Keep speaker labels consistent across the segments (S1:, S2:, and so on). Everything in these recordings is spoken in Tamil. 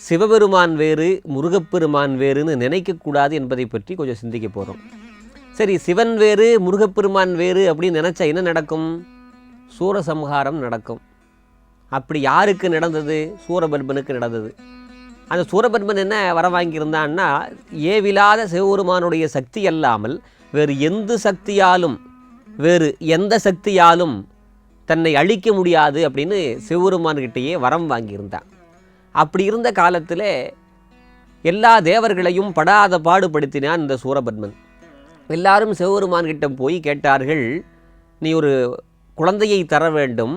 S1: சிவபெருமான் வேறு முருகப்பெருமான் வேறுன்னு நினைக்கக்கூடாது என்பதை பற்றி கொஞ்சம் சிந்திக்க போகிறோம். சரி, சிவன் வேறு முருகப்பெருமான் வேறு அப்படின்னு நினச்சா என்ன நடக்கும்? சூரசம்ஹாரம் நடக்கும். அப்படி யாருக்கு நடந்தது? சூரபத்மனுக்கு நடந்தது. அந்த சூரபத்மன் என்ன வர வாங்கியிருந்தான்னா, ஏவிலாத சிவபெருமானுடைய சக்தி அல்லாமல் வேறு எந்த சக்தியாலும் தன்னை அழிக்க முடியாது அப்படின்னு சிவபெருமான்கிட்டேயே வரம் வாங்கியிருந்தான். அப்படி இருந்த காலத்தில் எல்லா தேவர்களையும் படாத பாடுபடுத்தினான் இந்த சூரபத்மன். எல்லாரும் சிவபெருமான்கிட்ட போய் கேட்டார்கள், நீ ஒரு குழந்தையை தர வேண்டும்,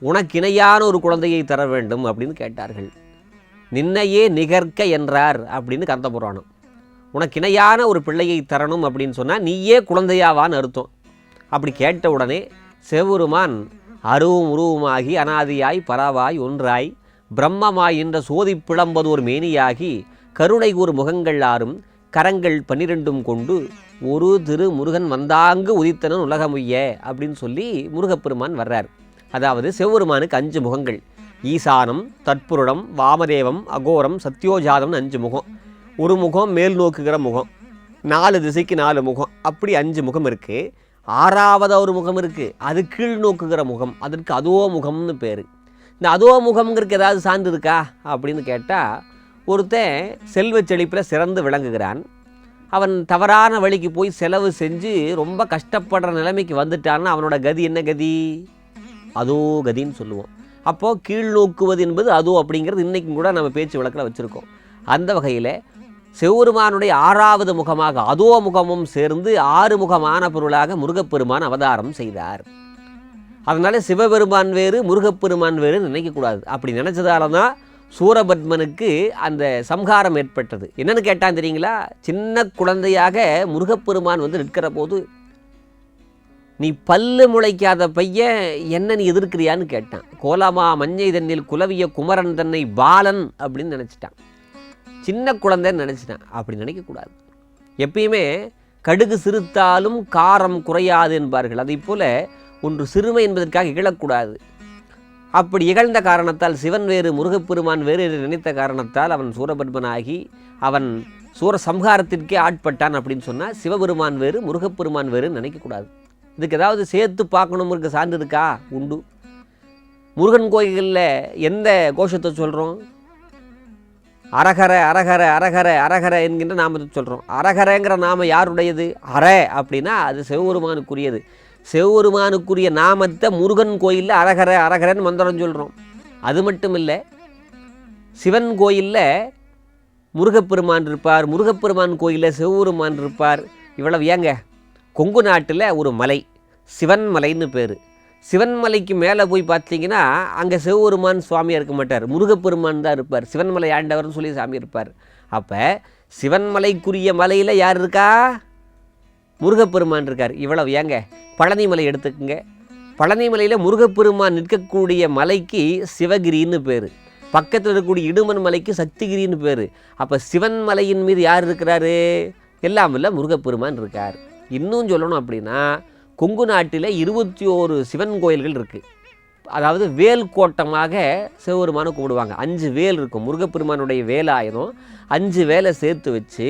S1: உனக்கிணையான ஒரு குழந்தையை தர வேண்டும் அப்படின்னு கேட்டார்கள். நின்னையே நிகர்க்க என்றார் அப்படின்னு கந்த புராணம். உனக்கிணையான ஒரு பிள்ளையை தரணும் அப்படின்னு சொன்னால் நீயே குழந்தையாவான்னு அர்த்தம். அப்படி கேட்ட உடனே சிவபெருமான் அருவும் உருவுமாகி அனாதியாய் பராவாய் ஒன்றாய் பிரம்மமாய் என்ற சோதி பிளம்பதோர் மேனியாகி கருணை ஒரு முகங்கள் ஆறும் கரங்கள் 12 கொண்டு ஒரு திரு முருகன் வந்தாங்கு உதித்தனன் உலகமுய்ய அப்படின்னு சொல்லி முருகப்பெருமான் வர்றார். அதாவது சிவபெருமானுக்கு 5 முகங்கள். ஈசானம், தற்புருடம், வாமதேவம், அகோரம், சத்யோஜாதம்னு 5 முகம். ஒரு முகம் மேல் நோக்குகிற முகம், 4 திசைக்கு 4 முகம், அப்படி 5 முகம் இருக்குது. 6வது ஒரு முகம் இருக்குது, அது கீழ் நோக்குகிற முகம், அதற்கு அதோ முகம்னு பேர். இந்த அதோ முகம்ங்கிறதுக்கு ஏதாவது சான்று இருக்கா அப்படின்னு கேட்டால், ஒருத்தன் செல்வ செழிப்பில் சிறந்து விளங்குகிறான். அவன் தவறான வழிக்கு போய் செலவு செஞ்சு ரொம்ப கஷ்டப்படுற நிலைமைக்கு வந்துட்டான்னா அவனோட கதி என்ன கதி? அதோ கதின்னு சொல்லுவோம். அப்போது கீழ் நோக்குவது என்பது அதோ அப்படிங்கிறது இன்றைக்கும் கூட நம்ம பேச்சு வழக்கில் வச்சுருக்கோம். அந்த வகையில் சிவபெருமானுடைய 6வது முகமாக அதோ முகமும் சேர்ந்து 6 முகமான பொருளாக முருகப்பெருமான் அவதாரம் செய்தார். அதனால் சிவபெருமான் வேறு முருகப்பெருமான் வேறு நினைக்கக்கூடாது. அப்படி நினச்சதால தான் சூரபத்மனுக்கு அந்த சம்ஹாரம் ஏற்பட்டது. என்னன்னு கேட்டான் தெரியுங்களா? சின்ன குழந்தையாக முருகப்பெருமான் வந்து நிற்கிற போது, நீ பல்லு முளைக்காத பையன் என்ன நீ எதிர்க்கிறியான்னு கேட்டான். கோலமா மஞ்சை தண்ணில் குலவிய குமரன் தன்னை பாலன் அப்படின்னு நினச்சிட்டான். சின்ன குழந்தைன்னு நினச்சிட்டான். அப்படி நினைக்கக்கூடாது. எப்பயுமே கடுகு சிறுத்தாலும் காரம் குறையாது என்பார்கள். அதை போல ஒன்று சிறுமை என்பதற்காக இகழக்கூடாது. அப்படி இகழ்ந்த காரணத்தால் சிவன் வேறு முருகப்பெருமான் வேறு என்று நினைத்த காரணத்தால் அவன் சூரபத்மனாகி அவன் சூரசம்ஹாரத்திற்கே ஆட்பட்டான். அப்படின்னு சொன்னால் சிவபெருமான் வேறு முருகப்பெருமான் வேறுன்னு நினைக்கக்கூடாது. இதுக்கு ஏதாவது சேர்த்து பார்க்கணுங்கிறதுக்கு சான்று இருக்கா? உண்டு. முருகன் கோயில்களில் எந்த கோஷத்தை சொல்கிறோம்? அரகர அரகர அரகர அரகர என்கின்ற நாமத்தை சொல்கிறோம். அரகரங்கிற நாமம் யாருடையது? அற அப்படின்னா அது சிவபெருமானுக்குரியது. சிவபெருமானுக்குரிய நாமத்தை முருகன் கோயிலில் அரகர அரகரன்னு மந்திரம் சொல்கிறோம். அது மட்டும் இல்லை, சிவன் கோயிலில் முருகப்பெருமான் இருப்பார், முருகப்பெருமான் கோயிலில் சிவபெருமான் இருப்பார். இவ்வளவு ஏங்க, கொங்கு நாட்டில் ஒரு மலை சிவன் மலைன்னு பேர். சிவன் மலைக்கு மேலே போய் பார்த்தீங்கன்னா அங்கே சிவபெருமான் சுவாமியாக இருக்க மாட்டார், முருகப்பெருமான் தான் இருப்பார். சிவன்மலை ஆண்டவர்னு சொல்லி சாமி இருப்பார். அப்போ சிவன்மலைக்குரிய மலையில் யார் இருக்கா? முருகப்பெருமான் இருக்கார். இவ்வளவு ஏங்க, பழனி மலை எடுத்துக்கோங்க. பழனி மலையில் முருகப்பெருமான் நிற்கக்கூடிய மலைக்கு சிவகிரின்னு பேர். பக்கத்தில் இருக்கக்கூடிய இடுமன் மலைக்கு சக்திகிரின்னு பேர். அப்போ சிவன் மலையின் மீது யார் இருக்கிறாரு? எல்லாம் இல்லை, முருகப்பெருமான் இருக்கார். இன்னும் சொல்லணும் அப்படின்னா, கொங்கு நாட்டில் 21 சிவன் கோயில்கள் இருக்குது. அதாவது வேல் கோட்டமாக சிவபெருமானை கும்பிடுவாங்க. 5 வேல் இருக்கும். முருகப்பெருமானுடைய வேலாயிரம் 5 வேலை சேர்த்து வச்சு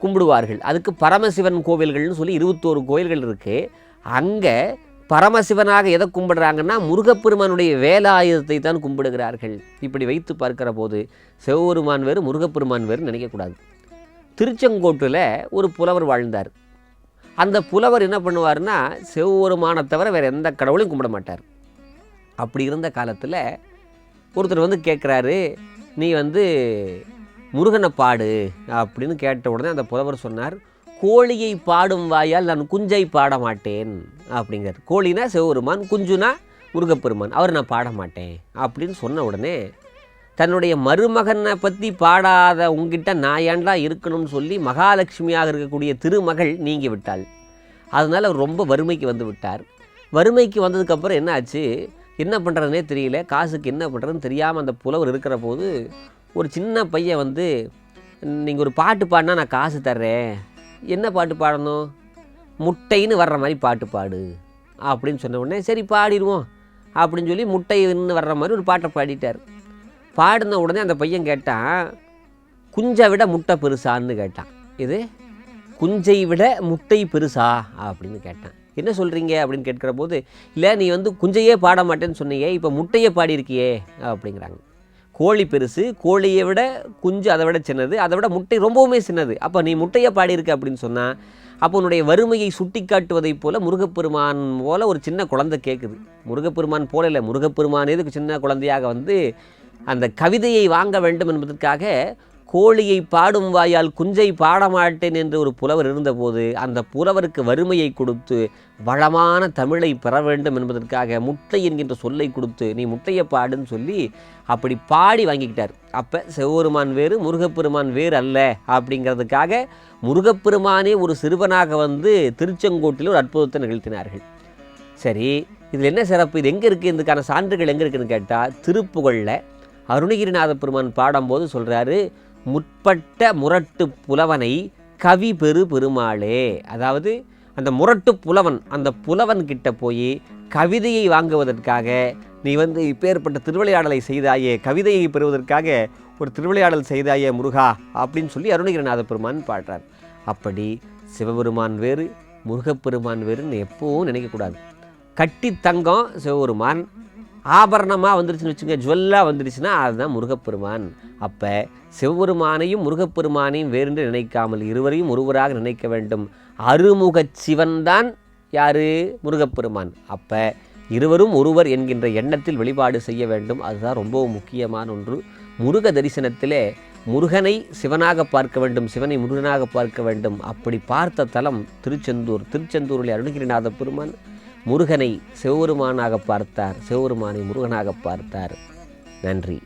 S1: கும்பிடுவார்கள். அதுக்கு பரமசிவன் கோவில்கள்னு சொல்லி 21 கோயில்கள் இருக்குது. அங்கே பரமசிவனாக எதை கும்பிடுறாங்கன்னா முருகப்பெருமானுடைய வேலாயுதத்தை தான் கும்பிடுகிறார்கள். இப்படி வைத்து பார்க்கிற போது சிவபெருமான் வேறு முருகப்பெருமான் வேறு நினைக்கக்கூடாது. திருச்செங்கோட்டில் ஒரு புலவர் வாழ்ந்தார். அந்த புலவர் என்ன பண்ணுவார்னா, சிவபெருமானை தவிர வேறு எந்த கடவுளையும் கும்பிட மாட்டார். அப்படி இருந்த காலத்தில் ஒருத்தர் வந்து கேட்குறாரு, நீ வந்து முருகனை பாடு அப்படின்னு கேட்ட உடனே அந்த புலவர் சொன்னார், கோழியை பாடும் வாயால் நான் குஞ்சை பாட மாட்டேன் அப்படிங்கிறார். கோழினா சிவபெருமான், குஞ்சுனா முருகப்பெருமான், அவர் நான் பாட மாட்டேன் அப்படின்னு சொன்ன உடனே தன்னுடைய மருமகனை பற்றி பாடாத உங்ககிட்ட நான் ஏன்டா இருக்கணும்னு சொல்லி மகாலட்சுமியாக இருக்கக்கூடிய திருமகள் நீங்கி விட்டாள். அதனால் அவர் ரொம்ப வறுமைக்கு வந்து விட்டார். வறுமைக்கு வந்ததுக்கப்புறம் என்ன ஆச்சு, என்ன பண்ணுறதுனே தெரியல, காசுக்கு என்ன பண்ணுறதுன்னு தெரியாமல் அந்த புலவர் இருக்கிற போது ஒரு சின்ன பையன் வந்து, நீங்கள் ஒரு பாட்டு பாடினா நான் காசு தர்றேன், என்ன பாட்டு பாடணும்? முட்டைன்னு வர்ற மாதிரி பாட்டு பாடு அப்படின்னு சொன்ன உடனே சரி பாடிடுவோம் அப்படின்னு சொல்லி முட்டைன்னு வர்ற மாதிரி ஒரு பாட்டை பாடிட்டார். பாடின உடனே அந்த பையன் கேட்டான், குஞ்சை விட முட்டை பெருசான்னு கேட்டான். இது குஞ்சை விட முட்டை பெருசா அப்படின்னு கேட்டான். என்ன சொல்கிறீங்க அப்படின்னு கேட்குற போது, இல்லை நீ குஞ்சையே பாட மாட்டேன்னு சொன்னியே, இப்போ முட்டையை பாடியிருக்கியே அப்படிங்கிறாங்க. கோழி பெருசு, கோழியை விட குஞ்சு அதை விட சின்னது, அதை விட முட்டை ரொம்பவுமே சின்னது. அப்போ நீ முட்டையை பாடியிருக்க அப்படின்னு சொன்னால், அப்போ உன்னுடைய வறுமையை சுட்டி காட்டுவதைப் போல முருகப்பெருமான் போல ஒரு சின்ன குழந்தை கேட்குது. முருகப்பெருமான் போல இல்லை, முருகப்பெருமானே சின்ன குழந்தையாக அந்த கவிதையை வாங்க வேண்டும் என்பதற்காக கோழியை பாடும் வாயால் குஞ்சை பாடமாட்டேன் என்று ஒரு புலவர் இருந்தபோது, அந்த புலவருக்கு வறுமையை கொடுத்து வளமான தமிழை பெற வேண்டும் என்பதற்காக முட்டை என்கின்ற சொல்லை கொடுத்து நீ முட்டையை பாடுன்னு சொல்லி அப்படி பாடி வாங்கிக்கிட்டார். அப்போ சிவபெருமான் வேறு முருகப்பெருமான் வேறு அல்ல அப்படிங்கிறதுக்காக முருகப்பெருமானே ஒரு சிறுவனாக திருச்செங்கோட்டில் ஒரு அற்புதத்தை நிகழ்த்தினார்கள். சரி, இதில் என்ன சிறப்பு? இது எங்கே இருக்குது? இதுக்கான சான்றுகள் எங்கே இருக்குதுன்னு கேட்டால், திருப்புகழில் அருணகிரிநாத பெருமான் பாடும்போது சொல்கிறாரு, முற்பட்ட முரட்டு புலவனை கவி பெருமாளே. அதாவது அந்த முரட்டு புலவன், அந்த புலவன் கிட்ட போய் கவிதையை வாங்குவதற்காக நீ இப்பேற்பட்ட திருவிளையாடலை செய்தாயே, கவிதையை பெறுவதற்காக ஒரு திருவிளையாடல் செய்தாயே முருகா அப்படின்னு சொல்லி அருணகிரிநாத பெருமான் பாடுறார். அப்படி சிவபெருமான் வேறு முருகப்பெருமான் வேறுன்னு எப்பவும் நினைக்கக்கூடாது. கட்டி தங்கம் சிவபெருமான், ஆபரணமாக வந்துருச்சுன்னு வச்சுங்க, ஜுவல்லாக வந்துருச்சுன்னா அதுதான் முருகப்பெருமான். அப்போ சிவபெருமானையும் முருகப்பெருமானையும் வேறென்று நினைக்காமல் இருவரையும் ஒருவராக நினைக்க வேண்டும். அருமுகச் சிவன்தான் யார்? முருகப்பெருமான். அப்போ இருவரும் ஒருவர் என்கின்ற எண்ணத்தில் வழிபாடு செய்ய வேண்டும். அதுதான் ரொம்பவும் முக்கியமான ஒன்று. முருக தரிசனத்திலே முருகனை சிவனாக பார்க்க வேண்டும், சிவனை முருகனாக பார்க்க வேண்டும். அப்படி பார்த்த தலம் திருச்செந்தூர். திருச்செந்தூரில் அருணகிரிநாத பெருமான் முருகனை சிவபெருமானாக பார்த்தார், சிவபெருமானை முருகனாக பார்த்தார். நன்றி.